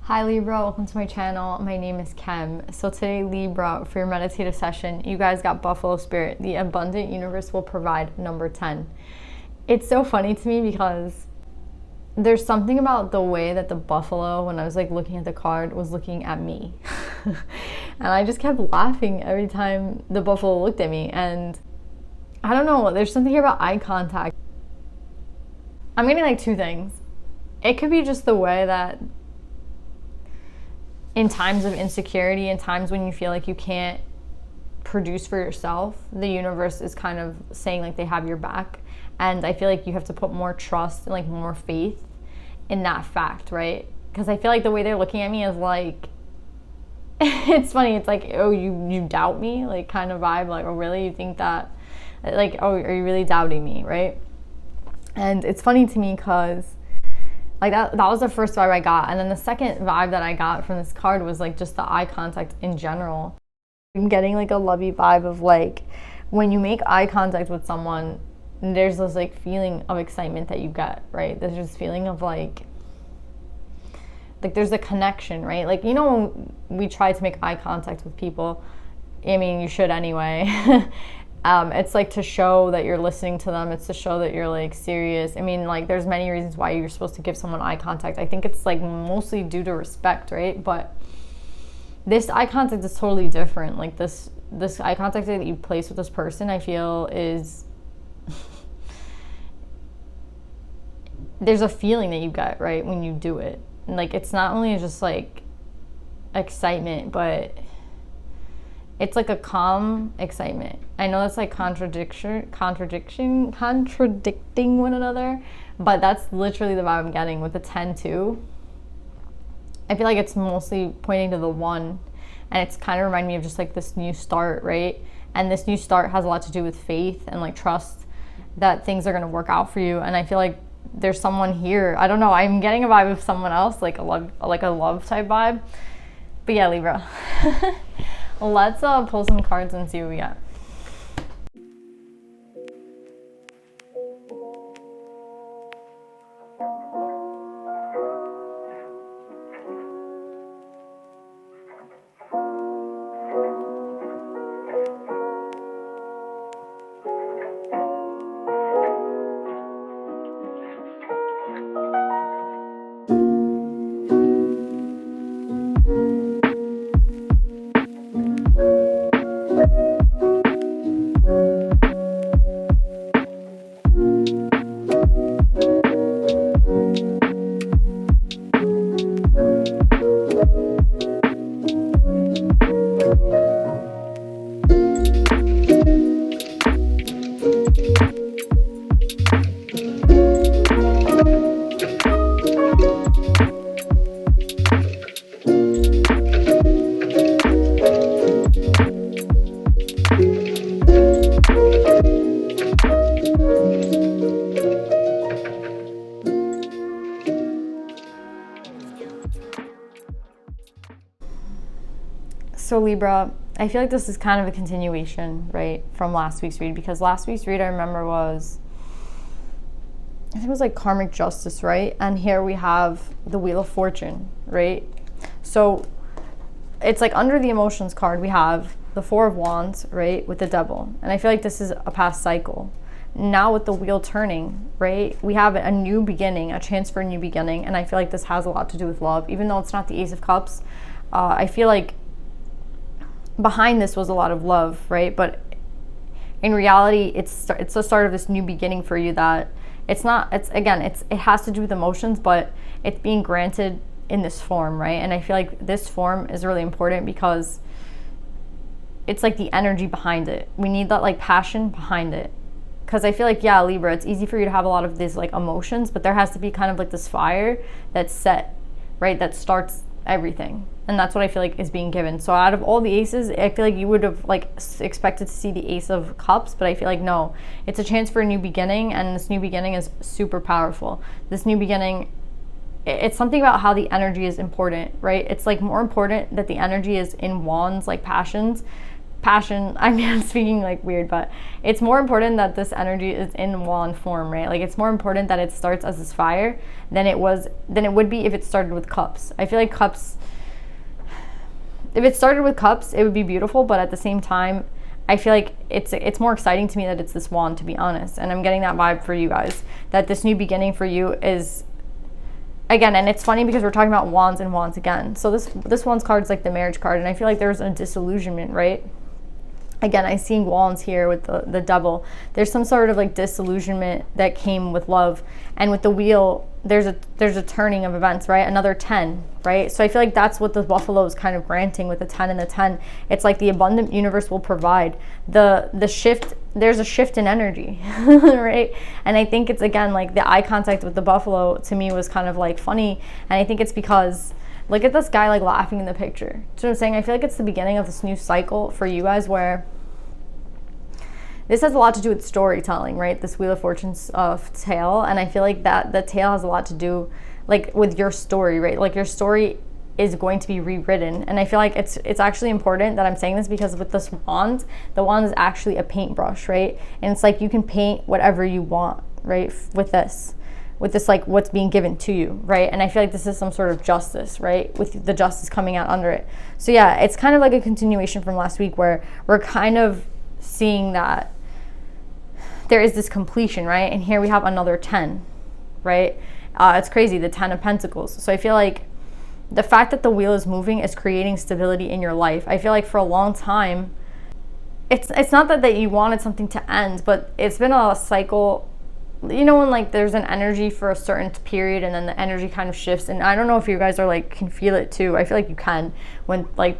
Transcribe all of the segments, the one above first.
Hi Libra, welcome to my channel. My name is Kem. So today, Libra, for your meditative session, you guys got Buffalo Spirit. The abundant universe will provide number 10. It's so funny to me because there's something about the way that the buffalo, when I was like looking at the card, was looking at me. And I just kept laughing every time the buffalo looked at me. And I don't know, there's something here about eye contact. I'm getting like two things. It could be just the way that in times of insecurity, in times when you feel like you can't produce for yourself, the universe is kind of saying like they have your back. And I feel like you have to put more trust and like more faith in that fact, right? Because I feel like the way they're looking at me is like, it's funny, it's like, oh, you doubt me, like kind of vibe, like, oh really, you think that, like, oh, are you really doubting me, right? And it's funny to me because like that was the first vibe I got. And then the second vibe that I got from this card was like just the eye contact in general. I'm getting like a lovey vibe of like when you make eye contact with someone, there's this like feeling of excitement that you get, right? There's this feeling of like there's a connection, right? Like, you know, when we try to make eye contact with people, I mean, you should anyway. It's like to show that you're listening to them. It's to show that you're like serious. I mean, like there's many reasons why you're supposed to give someone eye contact. I think it's like mostly due to respect, right? But this eye contact is totally different. Like this eye contact that you place with this person, I feel is there's a feeling that you get, right, when you do it. And like it's not only just like excitement, but it's like a calm excitement. I know that's like contradicting one another, but that's literally the vibe I'm getting with the 10 too. I feel like it's mostly pointing to the 1, and it's kind of reminding me of just like this new start, right? And this new start has a lot to do with faith and like trust that things are gonna work out for you. And I feel like there's someone here. I don't know. I'm getting a vibe of someone else, like a love type vibe. But yeah, Libra. Let's pull some cards and see what we got. So Libra, I feel like this is kind of a continuation, right, from last week's read, because last week's read I remember was, I think it was like karmic justice, right? And here we have the Wheel of Fortune, right? So it's like under the emotions card, we have the 4 of Wands, right, with the Devil. And I feel like this is a past cycle. Now with the wheel turning, right, we have a new beginning, a chance for a new beginning. And I feel like this has a lot to do with love, even though it's not the Ace of Cups. I feel like behind this was a lot of love, right? But in reality, it's the start of this new beginning for you that it has to do with emotions, but it's being granted in this form, right? And I feel like this form is really important because it's like the energy behind it. We need that like passion behind it. Because I feel like, yeah, Libra, it's easy for you to have a lot of these like emotions, but there has to be kind of like this fire that's set, right? That starts everything. And that's what I feel like is being given. So out of all the aces, I feel like you would have like expected to see the Ace of Cups, but I feel like no, it's a chance for a new beginning, and this new beginning is super powerful. This new beginning, it's something about how the energy is important, right? It's like more important that the energy is in Wands, like passion passion. I mean, I'm speaking like weird, but it's more important that this energy is in wand form, right? Like it's more important that it starts as this fire than it would be if it started with cups. I feel like cups, if it started with cups, it would be beautiful, but at the same time, I feel like it's more exciting to me that it's this wand, to be honest. And I'm getting that vibe for you guys, that this new beginning for you is, again, and it's funny because we're talking about wands and wands again. So this wands card is like the marriage card, and I feel like there's a disillusionment, right? Again, I see wands here with the double. There's some sort of like disillusionment that came with love, and with the wheel, there's a turning of events, right? Another 10, right? So I feel like that's what the buffalo is kind of granting with the 10 and the 10. It's like the abundant universe will provide the shift. There's a shift in energy, right? And I think it's, again, like the eye contact with the buffalo to me was kind of like funny, and I think it's because look at this guy like laughing in the picture. So I'm saying, I feel like it's the beginning of this new cycle for you guys, where this has a lot to do with storytelling, right? This Wheel of Fortune's tale. And I feel like that the tale has a lot to do like with your story, right? Like your story is going to be rewritten. And I feel like it's actually important that I'm saying this, because with this wand, the wand is actually a paintbrush, right? And it's like you can paint whatever you want, right? With this like what's being given to you, right? And I feel like this is some sort of justice, right? With the justice coming out under it. So yeah, it's kind of like a continuation from last week, where we're kind of seeing that there is this completion, right? And here we have another 10, right? It's crazy, the 10 of Pentacles. So I feel like the fact that the wheel is moving is creating stability in your life. I feel like for a long time, it's not that you wanted something to end, but it's been a cycle. You know, when like there's an energy for a certain period and then the energy kind of shifts. And I don't know if you guys are like can feel it too. I feel like you can, when like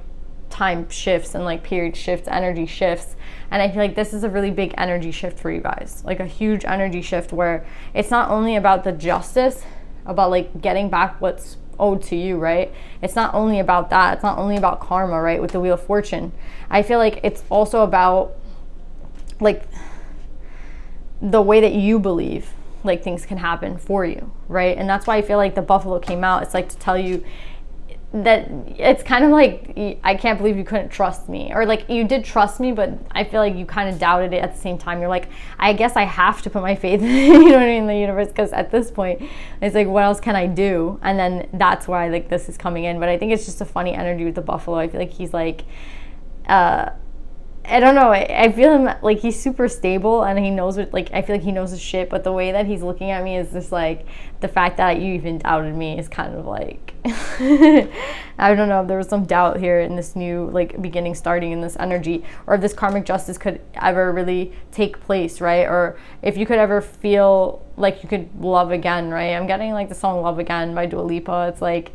time shifts and like period shifts, energy shifts. And I feel like this is a really big energy shift for you guys, like a huge energy shift, where it's not only about the justice, about like getting back what's owed to you, right? It's not only about that. It's not only about karma, right? With the Wheel of Fortune, I feel like it's also about like the way that you believe like things can happen for you, right? And that's why I feel like the buffalo came out. It's like to tell you that it's kind of like, I can't believe you couldn't trust me, or like you did trust me, but I feel like you kind of doubted it at the same time. You're like, I guess I have to put my faith in, you know what I mean, in the universe, because at this point it's like, what else can I do? And then that's why like this is coming in. But I think it's just a funny energy with the buffalo. I feel like he's like I don't know, I feel him like he's super stable, and he knows what, like I feel like he knows his shit, but the way that he's looking at me is just like, the fact that you even doubted me is kind of like I don't know if there was some doubt here in this new like beginning, starting in this energy, or if this karmic justice could ever really take place, right? Or if you could ever feel like you could love again, right? I'm getting like the song Love Again by Dua Lipa. It's like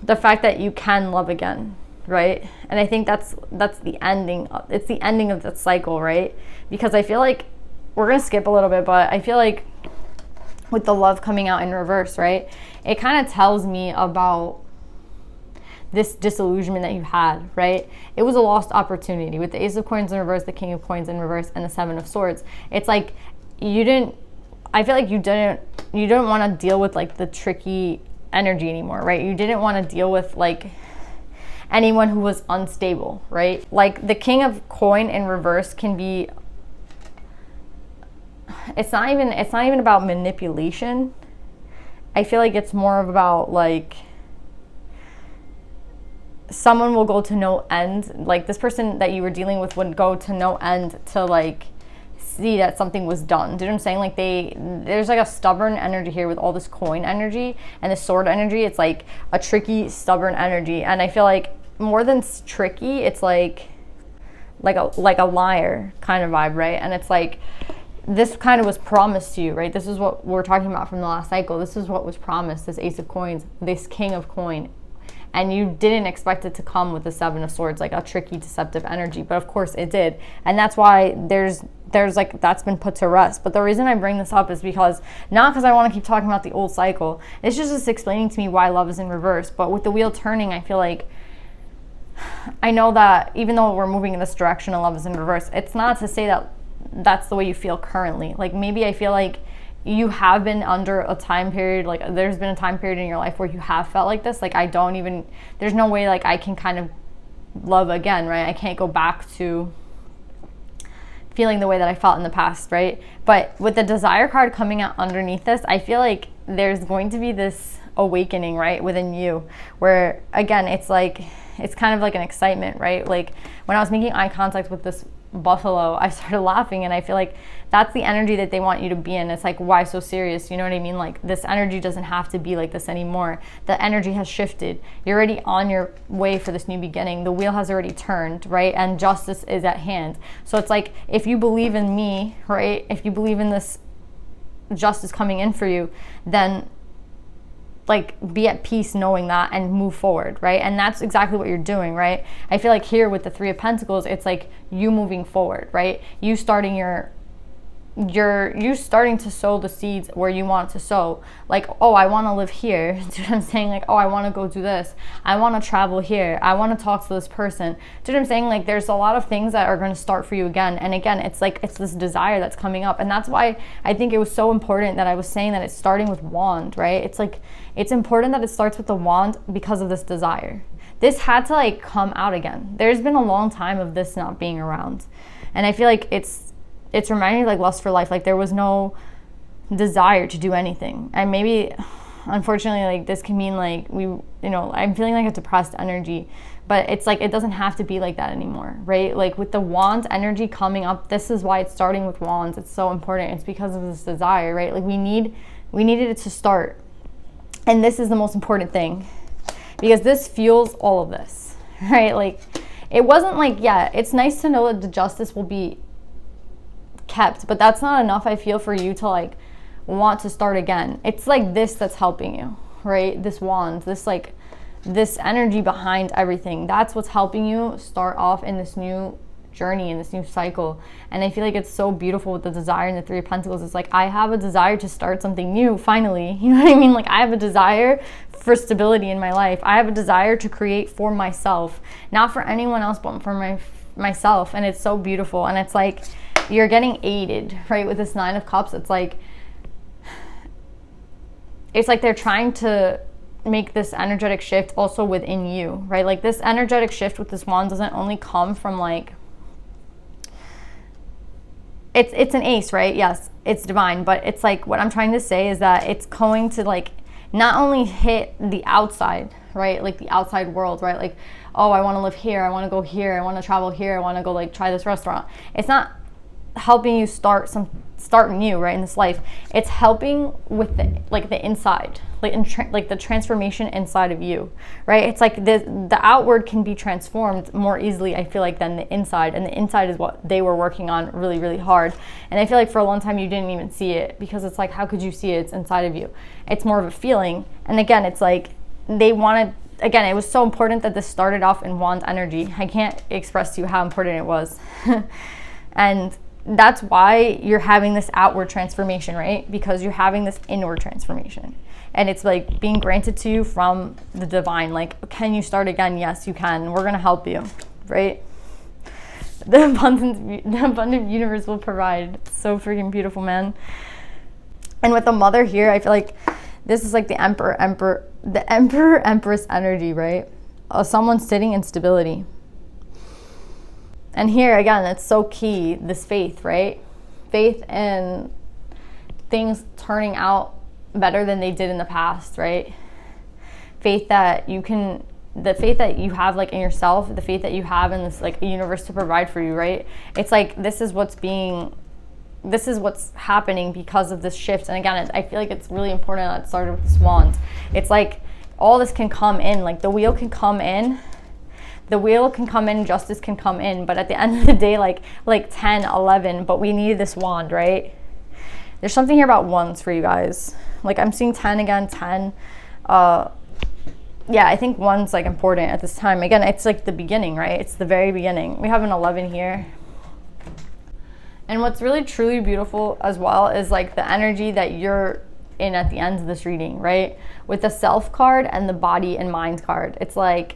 the fact that you can love again, right? And I think that's the ending. It's the ending of that cycle, right? Because I feel like we're gonna skip a little bit, but I feel like with the love coming out in reverse, right? It kind of tells me about this disillusionment that you had, right? It was a lost opportunity with the Ace of Coins in reverse, the King of Coins in reverse, and the Seven of Swords. It's like I feel like you didn't want to deal with like the tricky energy anymore, right? You didn't want to deal with like anyone who was unstable, right? Like the King of Coin in reverse can be, it's not even about manipulation. I feel like it's more about like someone will go to no end. Like this person that you were dealing with would go to no end to like see that something was done. Do you know what I'm saying? Like there's like a stubborn energy here with all this coin energy and the sword energy. It's like a tricky, stubborn energy. And I feel like more than tricky, it's like a liar kind of vibe, right? And it's like this kind of was promised to you, right? This is what we're talking about from the last cycle. This is what was promised, this Ace of Coins, this King of Coin. And you didn't expect it to come with the Seven of Swords, like a tricky, deceptive energy. But of course it did. And that's why there's like, that's been put to rest. But the reason I bring this up is because, not because I want to keep talking about the old cycle. It's just explaining to me why love is in reverse. But with the wheel turning, I feel like, I know that even though we're moving in this direction and love is in reverse, it's not to say that that's the way you feel currently. Like maybe I feel like you have been under a time period, like there's been a time period in your life where you have felt like this. Like there's no way like I can kind of love again, right? I can't go back to feeling the way that I felt in the past, right? But with the desire card coming out underneath this, I feel like there's going to be this awakening, right, within you, where again, it's kind of like an excitement, right? Like when I was making eye contact with this buffalo, I started laughing, and I feel like that's the energy that they want you to be in. It's like, why so serious? You know what I mean? Like, this energy doesn't have to be like this anymore. The energy has shifted. You're already on your way for this new beginning. The wheel has already turned, right? And justice is at hand. So it's like, if you believe in me, right? If you believe in this justice coming in for you, then like be at peace knowing that and move forward, right? And that's exactly what you're doing, right? I feel like here with the Three of Pentacles, it's like you moving forward, right? You starting to sow the seeds where you want to sow. Like, oh, I want to live here. Do you know what I'm saying? Like, oh, I want to go do this. I want to travel here. I want to talk to this person. Do you know what I'm saying? Like, there's a lot of things that are going to start for you again. And again, it's like, it's this desire that's coming up. And that's why I think it was so important that I was saying that it's starting with wand, right? It's like, it's important that it starts with the wand because of this desire. This had to like come out again. There's been a long time of this not being around. And I feel like it's reminding me like lust for life. Like there was no desire to do anything. And maybe, unfortunately, like this can mean like I'm feeling like a depressed energy, but it's like, it doesn't have to be like that anymore, right? Like with the wands energy coming up, this is why it's starting with wands. It's so important. It's because of this desire, right? Like we needed it to start. And this is the most important thing, because this fuels all of this, right? Like it wasn't like, yeah, it's nice to know that the justice will be kept, but that's not enough, I feel, for you to like want to start again. It's like this that's helping you, right? This wand, this energy behind everything, that's what's helping you start off in this new journey, in this new cycle. And I feel like it's so beautiful with the desire and the Three of Pentacles. It's like, I have a desire to start something new finally, you know what I mean? Like I have a desire for stability in my life. I have a desire to create for myself, not for anyone else, but for myself. And it's so beautiful. And it's like, you're getting aided, right? With this Nine of Cups, it's like they're trying to make this energetic shift also within you, right? Like this energetic shift with this wand doesn't only come from like, it's an ace, right? Yes, it's divine, but it's like, what I'm trying to say is that it's going to like not only hit the outside, right? Like the outside world, right? Like, oh, I want to live here, I want to go here, I want to travel here, I want to go like try this restaurant. It's not helping you start new, right, in this life. It's helping with the inside, like the transformation inside of you, right? It's like the outward can be transformed more easily, I feel like, than the inside. And the inside is what they were working on really, really hard. And I feel like for a long time you didn't even see it, because it's like, how could you see it? It's inside of you. It's more of a feeling. And again, it's like they wanted, again, it was so important that this started off in wand energy. I can't express to you how important it was. And that's why you're having this outward transformation, right? Because you're having this inward transformation. And it's like being granted to you from the divine. Like, can you start again? Yes, you can. We're going to help you, right? The abundant universe will provide. It's so freaking beautiful, man. And with the Mother here, I feel like this is like the Emperor, Empress energy, right? Someone sitting in stability. And here, again, it's so key, this faith, right? Faith in things turning out better than they did in the past, right? Faith that you can, the faith that you have like in yourself, the faith that you have in this like universe to provide for you, right? It's like, this is what's happening because of this shift. And again, I feel like it's really important that it started with the wand. It's like all this can come in, like the wheel can come in. The wheel can come in, justice can come in, but at the end of the day, like 10, 11, but we need this wand, right? There's something here about ones for you guys. Like I'm seeing 10 again, 10. Yeah, I think one's like important at this time. Again, it's like the beginning, right? It's the very beginning. We have an 11 here. And what's really truly beautiful as well is like the energy that you're in at the end of this reading, right? With the Self card and the Body and Mind card. It's like...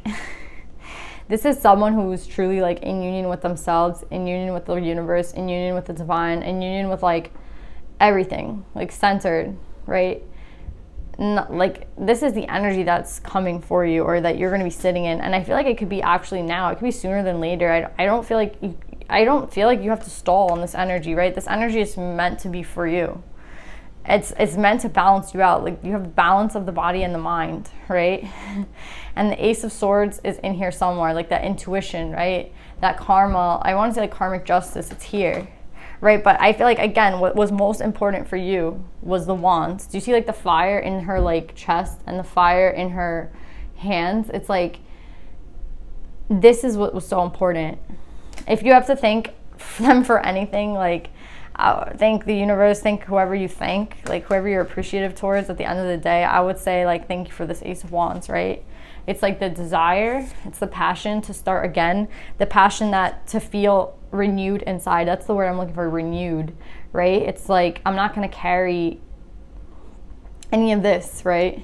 This is someone who's truly like in union with themselves, in union with the universe, in union with the divine, in union with like everything, like centered, right? like this is the energy that's coming for you, or that you're going to be sitting in. And I feel like it could be actually now. It could be sooner than later. I don't feel like you have to stall on this energy, right? This energy is meant to be for you. It's meant to balance you out. Like, you have balance of the body and the mind, right? And the Ace of Swords is in here somewhere, like that intuition, right? That karma. I want to say like karmic justice. It's here, right? But I feel like, again, what was most important for you was the wands. Do you see like the fire in her like chest and the fire in her hands? It's like, this is what was so important. If you have to thank them for anything, like, thank the universe, thank whoever you thank, like whoever you're appreciative towards at the end of the day, I would say like, thank you for this Ace of Wands, right? It's like the desire, it's the passion to start again, the passion that to feel renewed inside. That's the word I'm looking for, renewed, right? It's like, I'm not going to carry any of this, right?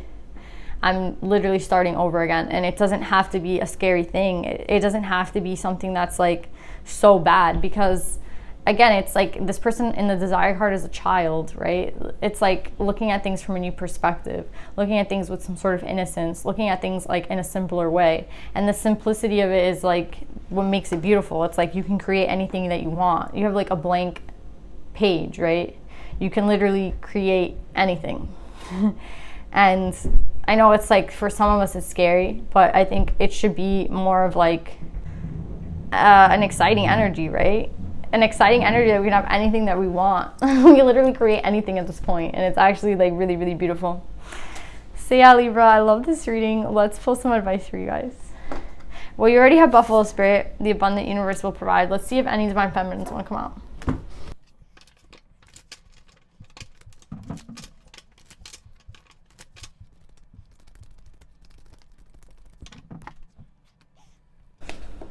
I'm literally starting over again. And it doesn't have to be a scary thing. It doesn't have to be something that's like so bad, because again, it's like this person in the desire card is a child, right? It's like looking at things from a new perspective, looking at things with some sort of innocence, looking at things like in a simpler way. And the simplicity of it is like what makes it beautiful. It's like you can create anything that you want. You have like a blank page, right? You can literally create anything. And I know it's like, for some of us it's scary, but I think it should be more of like an exciting energy, right? An exciting energy that we can have anything that we want. We can literally create anything at this point, and it's actually like really, really beautiful. So yeah, Libra, I love this reading. Let's pull some advice for you guys. Well, you already have Buffalo Spirit. The abundant universe will provide. Let's see if any divine feminines want to come out.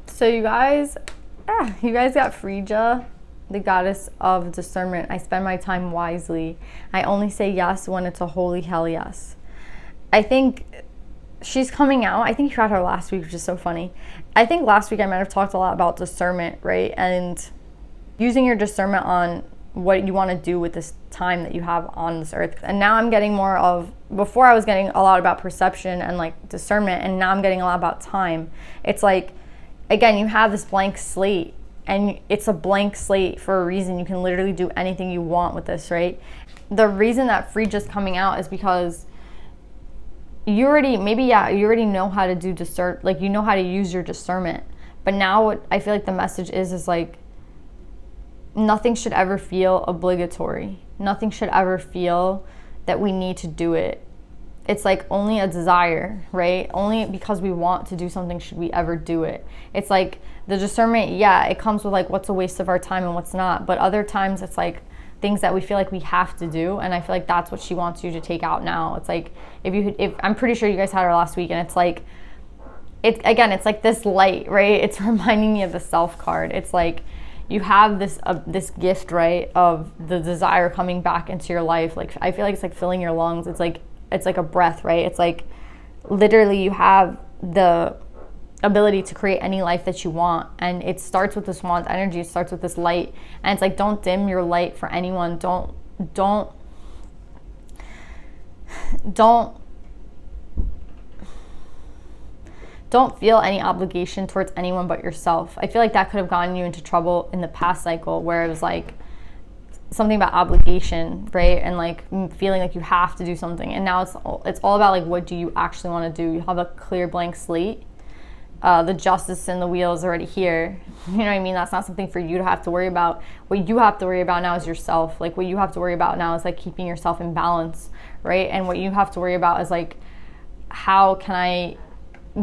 So you guys got Frigga, the goddess of discernment. I spend my time wisely. I only say yes when it's a holy hell yes. I think she's coming out. I think you had her last week, which is so funny. I think last week I might have talked a lot about discernment, right? And using your discernment on what you want to do with this time that you have on this earth. And now I'm getting more of, before I was getting a lot about perception and like discernment, and now I'm getting a lot about time. It's like, again, you have this blank slate, and it's a blank slate for a reason. You can literally do anything you want with this, right? The reason that Frigga's coming out is because you already know how to do like you know how to use your discernment. But now what I feel like the message is like, nothing should ever feel obligatory. Nothing should ever feel that we need to do it. It's like only a desire, right? Only because we want to do something should we ever do it. It's like the discernment, yeah, it comes with like what's a waste of our time and what's not. But other times it's like things that we feel like we have to do. And I feel like that's what she wants you to take out now. It's like, if I'm pretty sure you guys had her last week, and it's like, it's like this light, right? It's reminding me of the Self card. It's like, you have this gift, right, of the desire coming back into your life. Like, I feel like it's like filling your lungs. It's like a breath, right? It's like literally you have the ability to create any life that you want. And it starts with this wand energy. It starts with this light. And it's like, don't dim your light for anyone. Don't feel any obligation towards anyone but yourself. I feel like that could have gotten you into trouble in the past cycle, where it was like something about obligation, right? And like feeling like you have to do something. And now it's all about like, what do you actually want to do? You have a clear blank slate. The justice in the wheel is already here. You know what I mean? That's not something for you to have to worry about. What you have to worry about now is yourself. Like, what you have to worry about now is like keeping yourself in balance, right? And what you have to worry about is like, how can I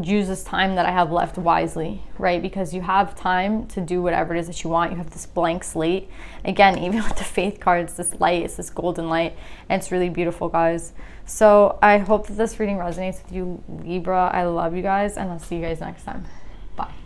use this time that I have left wisely, right? Because you have time to do whatever it is that you want. You have this blank slate. Again, even with the Faith card, it's this light, it's this golden light, and it's really beautiful, guys. So I hope that this reading resonates with you, Libra. I love you guys, and I'll see you guys next time. Bye.